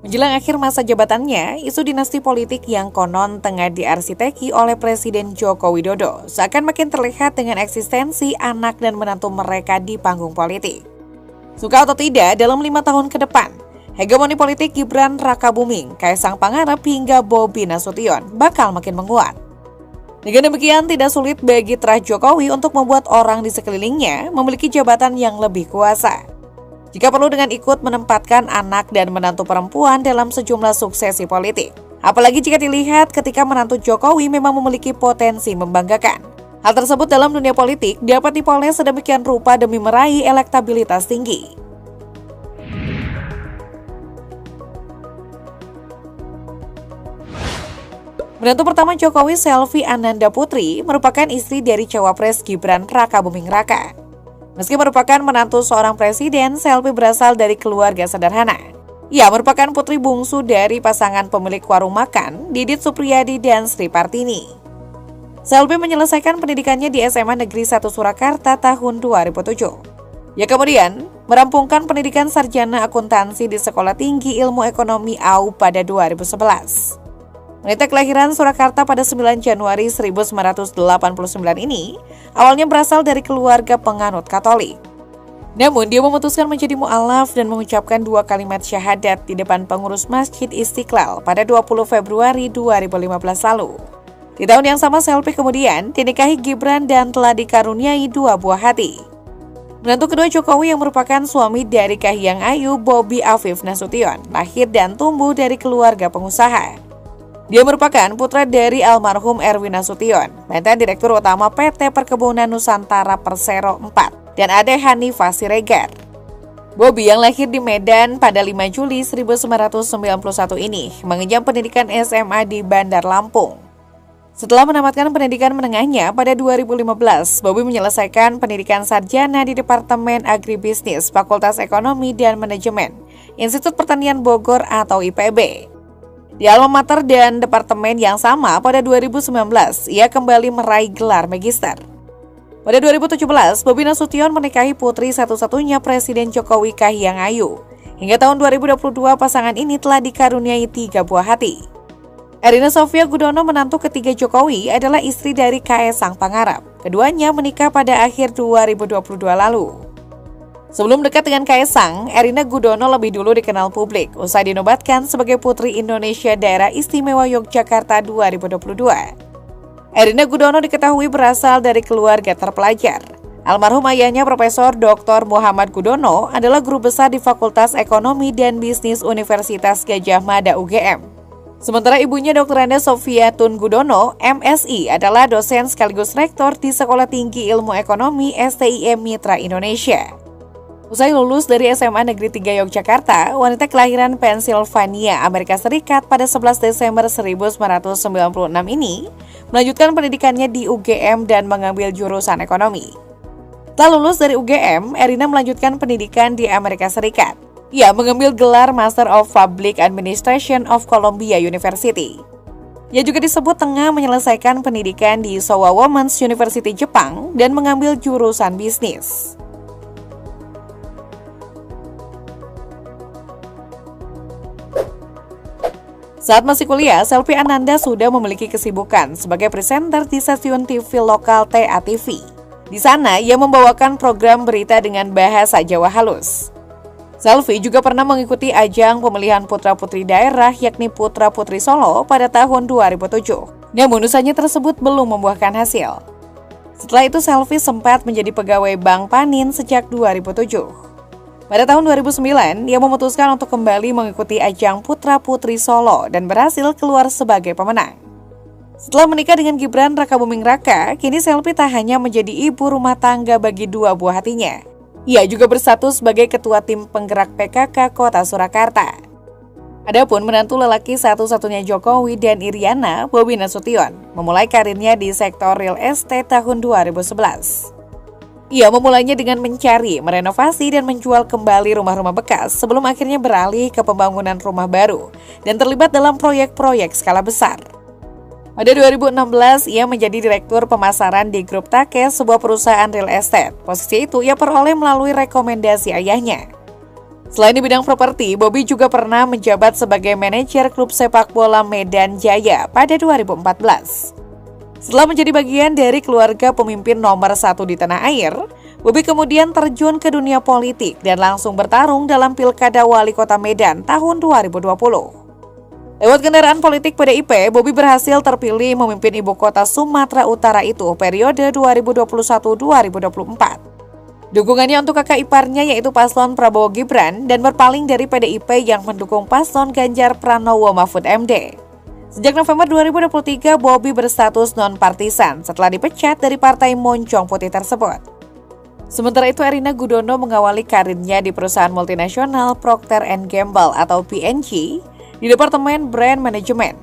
Menjelang akhir masa jabatannya, isu dinasti politik yang konon tengah diarsiteki oleh Presiden Joko Widodo seakan makin terlihat dengan eksistensi anak dan menantu mereka di panggung politik. Suka atau tidak, dalam 5 tahun ke depan, hegemoni politik Gibran Rakabuming, Kaisang Pangarep hingga Bobi Nasution bakal makin menguat. Dengan demikian, tidak sulit bagi terah Jokowi untuk membuat orang di sekelilingnya memiliki jabatan yang lebih kuasa. Jika perlu dengan ikut menempatkan anak dan menantu perempuan dalam sejumlah suksesi politik. Apalagi jika dilihat ketika menantu Jokowi memang memiliki potensi membanggakan. Hal tersebut dalam dunia politik dapat diperoleh sedemikian rupa demi meraih elektabilitas tinggi. Menantu pertama Jokowi, Selvi Ananda Putri, merupakan istri dari Cawapres Gibran Rakabuming Raka. Meski merupakan menantu seorang presiden, Selvi berasal dari keluarga sederhana. Ia merupakan putri bungsu dari pasangan pemilik warung makan, Didit Supriyadi dan Sri Partini. Selvi menyelesaikan pendidikannya di SMA Negeri 1 Surakarta tahun 2007. Ia kemudian merampungkan pendidikan sarjana akuntansi di Sekolah Tinggi Ilmu Ekonomi AU pada 2011. Wanita kelahiran Surakarta pada 9 Januari 1989 ini awalnya berasal dari keluarga penganut Katolik. Namun dia memutuskan menjadi mu'alaf dan mengucapkan 2 kalimat syahadat di depan pengurus Masjid Istiqlal pada 20 Februari 2015 lalu. Di tahun yang sama, Selvi kemudian dinikahi Gibran dan telah dikaruniai 2 buah hati. Menantu kedua Jokowi yang merupakan suami dari Kahiyang Ayu, Bobi Afif Nasution, lahir dan tumbuh dari keluarga pengusaha. Dia merupakan putra dari almarhum Erwin Nasution, mantan Direktur Utama PT Perkebunan Nusantara Persero 4, dan ade Hanifah Siregar. Bobi yang lahir di Medan pada 5 Juli 1991 ini mengenyam pendidikan SMA di Bandar Lampung. Setelah menamatkan pendidikan menengahnya pada 2015, Bobi menyelesaikan pendidikan sarjana di Departemen Agribisnis Fakultas Ekonomi dan Manajemen, Institut Pertanian Bogor atau IPB. Di alma mater dan departemen yang sama pada 2019, ia kembali meraih gelar magister. Pada 2017, Bobi Nasution menikahi putri satu-satunya Presiden Jokowi, Kahiyang Ayu. Hingga tahun 2022, pasangan ini telah dikaruniai 3 buah hati. Erina Sofia Gudono, menantu ketiga Jokowi, adalah istri dari Kaisang Pangarep. Keduanya menikah pada akhir 2022 lalu. Sebelum dekat dengan Kaisang, Erina Gudono lebih dulu dikenal publik usai dinobatkan sebagai Putri Indonesia Daerah Istimewa Yogyakarta 2022. Erina Gudono diketahui berasal dari keluarga terpelajar. Almarhum ayahnya Profesor Dr. Muhammad Gudono adalah guru besar di Fakultas Ekonomi dan Bisnis Universitas Gadjah Mada UGM. Sementara ibunya Dr. Anda Sofia Tun Gudono, MSI, adalah dosen sekaligus rektor di Sekolah Tinggi Ilmu Ekonomi STIM Mitra Indonesia. Usai lulus dari SMA Negeri 3 Yogyakarta, wanita kelahiran Pennsylvania, Amerika Serikat pada 11 Desember 1996 ini melanjutkan pendidikannya di UGM dan mengambil jurusan ekonomi. Setelah lulus dari UGM, Erina melanjutkan pendidikan di Amerika Serikat. Ia mengambil gelar Master of Public Administration of Columbia University. Ia juga disebut tengah menyelesaikan pendidikan di Showa Women's University Jepang dan mengambil jurusan bisnis. Saat masih kuliah, Selvi Ananda sudah memiliki kesibukan sebagai presenter di stasiun TV lokal TATV. Di sana, ia membawakan program berita dengan bahasa Jawa halus. Selvi juga pernah mengikuti ajang pemilihan putra-putri daerah yakni Putra-Putri Solo pada tahun 2007. Namun usahanya tersebut belum membuahkan hasil. Setelah itu, Selvi sempat menjadi pegawai Bank Panin sejak 2007. Pada tahun 2009, ia memutuskan untuk kembali mengikuti ajang Putra-Putri Solo dan berhasil keluar sebagai pemenang. Setelah menikah dengan Gibran Rakabuming Raka, kini Selvi tak hanya menjadi ibu rumah tangga bagi 2 buah hatinya. Ia juga berstatus sebagai ketua tim penggerak PKK Kota Surakarta. Adapun menantu lelaki satu-satunya Jokowi dan Iriana, Bobi Nasution, memulai karirnya di sektor real estate tahun 2011. Ia memulainya dengan mencari, merenovasi, dan menjual kembali rumah-rumah bekas sebelum akhirnya beralih ke pembangunan rumah baru dan terlibat dalam proyek-proyek skala besar. Pada 2016, ia menjadi Direktur Pemasaran di Grup Takes, sebuah perusahaan real estate. Posisi itu ia peroleh melalui rekomendasi ayahnya. Selain di bidang properti, Bobi juga pernah menjabat sebagai manajer klub sepak bola Medan Jaya pada 2014. Setelah menjadi bagian dari keluarga pemimpin nomor 1 di tanah air, Bobi kemudian terjun ke dunia politik dan langsung bertarung dalam Pilkada Wali Kota Medan tahun 2020. Lewat kendaraan politik PDIP, Bobi berhasil terpilih memimpin ibu kota Sumatera Utara itu periode 2021-2024. Dukungannya untuk kakak iparnya yaitu paslon Prabowo Gibran dan berpaling dari PDIP yang mendukung paslon Ganjar Pranowo Mahfud MD. Sejak November 2023, Bobi berstatus non-partisan setelah dipecat dari partai Moncong Putih tersebut. Sementara itu, Erina Gudono mengawali karirnya di perusahaan multinasional Procter & Gamble atau P&G di Departemen Brand Management.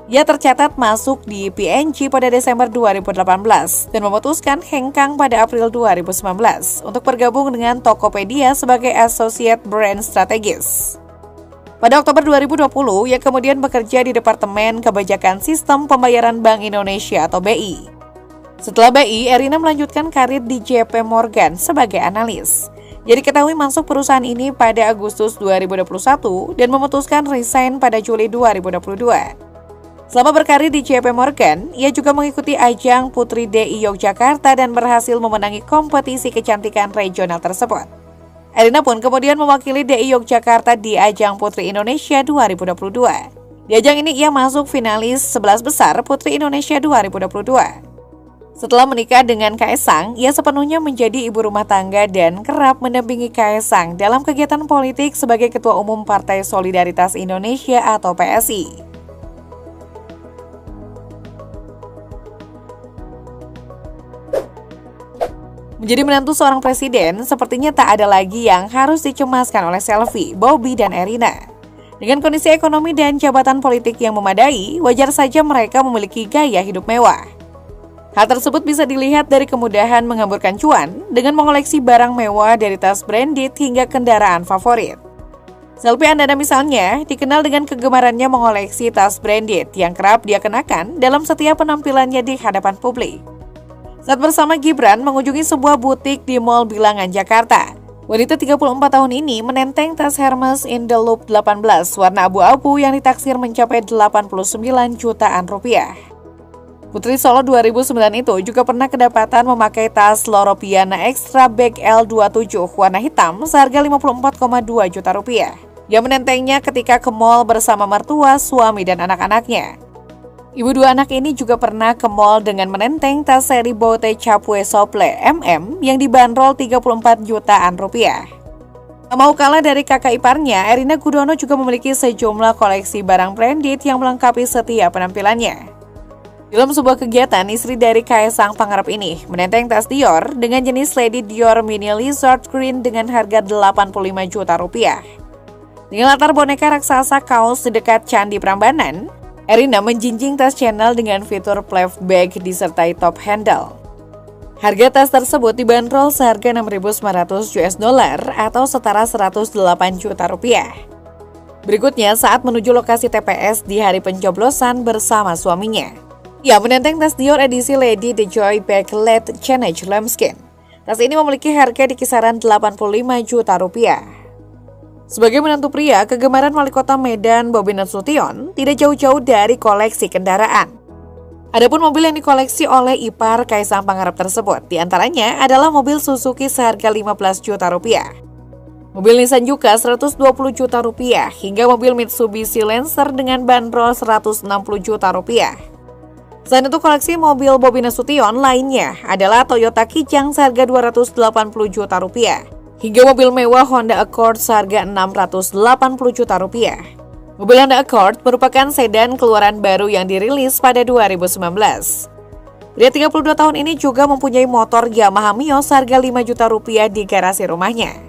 Ia tercatat masuk di P&G pada Desember 2018 dan memutuskan hengkang pada April 2019 untuk bergabung dengan Tokopedia sebagai Associate Brand Strategist. Pada Oktober 2020, ia kemudian bekerja di Departemen Kebijakan Sistem Pembayaran Bank Indonesia atau BI. Setelah BI, Erina melanjutkan karir di JP Morgan sebagai analis. Ia diketahui masuk perusahaan ini pada Agustus 2021 dan memutuskan resign pada Juli 2022. Selama berkarir di JP Morgan, ia juga mengikuti ajang Putri DI Yogyakarta dan berhasil memenangi kompetisi kecantikan regional tersebut. Erina pun kemudian mewakili DI Yogyakarta di ajang Putri Indonesia 2022. Di ajang ini ia masuk finalis 11 besar Putri Indonesia 2022. Setelah menikah dengan Kaesang, ia sepenuhnya menjadi ibu rumah tangga dan kerap mendampingi Kaesang dalam kegiatan politik sebagai Ketua Umum Partai Solidaritas Indonesia atau PSI. Menjadi menantu seorang presiden, sepertinya tak ada lagi yang harus dicemaskan oleh Selvi, Bobi, dan Erina. Dengan kondisi ekonomi dan jabatan politik yang memadai, wajar saja mereka memiliki gaya hidup mewah. Hal tersebut bisa dilihat dari kemudahan menghamburkan cuan dengan mengoleksi barang mewah dari tas branded hingga kendaraan favorit. Selvi Andana misalnya dikenal dengan kegemarannya mengoleksi tas branded yang kerap dia kenakan dalam setiap penampilannya di hadapan publik. Saat bersama Gibran mengunjungi sebuah butik di Mall Bilangan, Jakarta, wanita 34 tahun ini menenteng tas Hermes In The Loop 18 warna abu-abu yang ditaksir mencapai 89 jutaan rupiah. Putri Solo 2009 itu juga pernah kedapatan memakai tas Loro Piana Extra Bag L27 warna hitam seharga 54,2 juta rupiah. Ia menentengnya ketika ke mall bersama mertua, suami, dan anak-anaknya. Ibu dua anak ini juga pernah ke mall dengan menenteng tas seri Botte Capue Sople MM yang dibanderol 34 jutaan rupiah. Tak mau kalah dari kakak iparnya, Erina Gudono juga memiliki sejumlah koleksi barang branded yang melengkapi setiap penampilannya. Dalam sebuah kegiatan, istri dari Kaesang Pangarep ini menenteng tas Dior dengan jenis Lady Dior Mini Lizard Green dengan harga 85 juta rupiah. Dengan latar boneka raksasa kaos di dekat Candi Prambanan, Erina menjinjing tas Chanel dengan fitur flap bag disertai top handle. Harga tas tersebut dibanderol seharga $6.900 atau setara 108 juta rupiah. Berikutnya saat menuju lokasi TPS di hari pencoblosan bersama suaminya. Ia menenteng tas Dior edisi Lady The Joy Backlit Change Lambskin. Tas ini memiliki harga di kisaran 85 juta rupiah. Sebagai menantu pria, kegemaran Wali Kota Medan Bobi Nasution tidak jauh-jauh dari koleksi kendaraan. Adapun mobil yang dikoleksi oleh ipar Kaesang Pangarep tersebut, diantaranya adalah mobil Suzuki seharga 15 juta rupiah, mobil Nissan Juke 120 juta rupiah, hingga mobil Mitsubishi Lancer dengan bandrol 160 juta rupiah. Selain itu, koleksi mobil Bobi Nasution lainnya adalah Toyota Kijang seharga 280 juta rupiah, hingga mobil mewah Honda Accord seharga 680 juta rupiah. Mobil Honda Accord merupakan sedan keluaran baru yang dirilis pada 2019. Pria 32 tahun ini juga mempunyai motor Yamaha Mio seharga 5 juta rupiah di garasi rumahnya.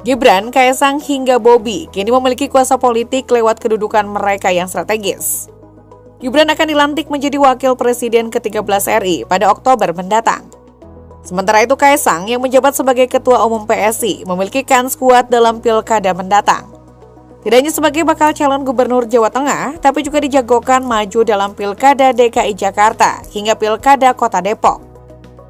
Gibran, Kaesang hingga Bobi kini memiliki kuasa politik lewat kedudukan mereka yang strategis. Gibran akan dilantik menjadi wakil presiden ke-13 RI pada Oktober mendatang. Sementara itu Kaesang yang menjabat sebagai Ketua Umum PSI memiliki kans kuat dalam pilkada mendatang. Tidak hanya sebagai bakal calon gubernur Jawa Tengah, tapi juga dijagokan maju dalam Pilkada DKI Jakarta hingga Pilkada Kota Depok.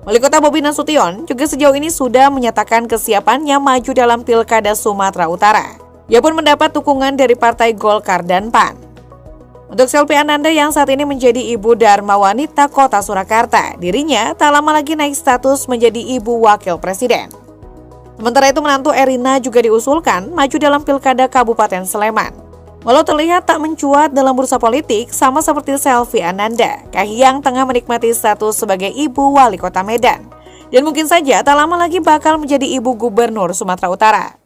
Wali Kota Bobi Nasution juga sejauh ini sudah menyatakan kesiapannya maju dalam Pilkada Sumatera Utara. Ia pun mendapat dukungan dari Partai Golkar dan PAN. Untuk Selvi Ananda yang saat ini menjadi ibu Dharma Wanita Kota Surakarta, dirinya tak lama lagi naik status menjadi ibu wakil presiden. Sementara itu menantu Erina juga diusulkan maju dalam Pilkada Kabupaten Sleman. Walau terlihat tak mencuat dalam bursa politik, sama seperti Selvi Ananda, Kahiyang tengah menikmati status sebagai ibu wali kota Medan. Dan mungkin saja tak lama lagi bakal menjadi ibu gubernur Sumatera Utara.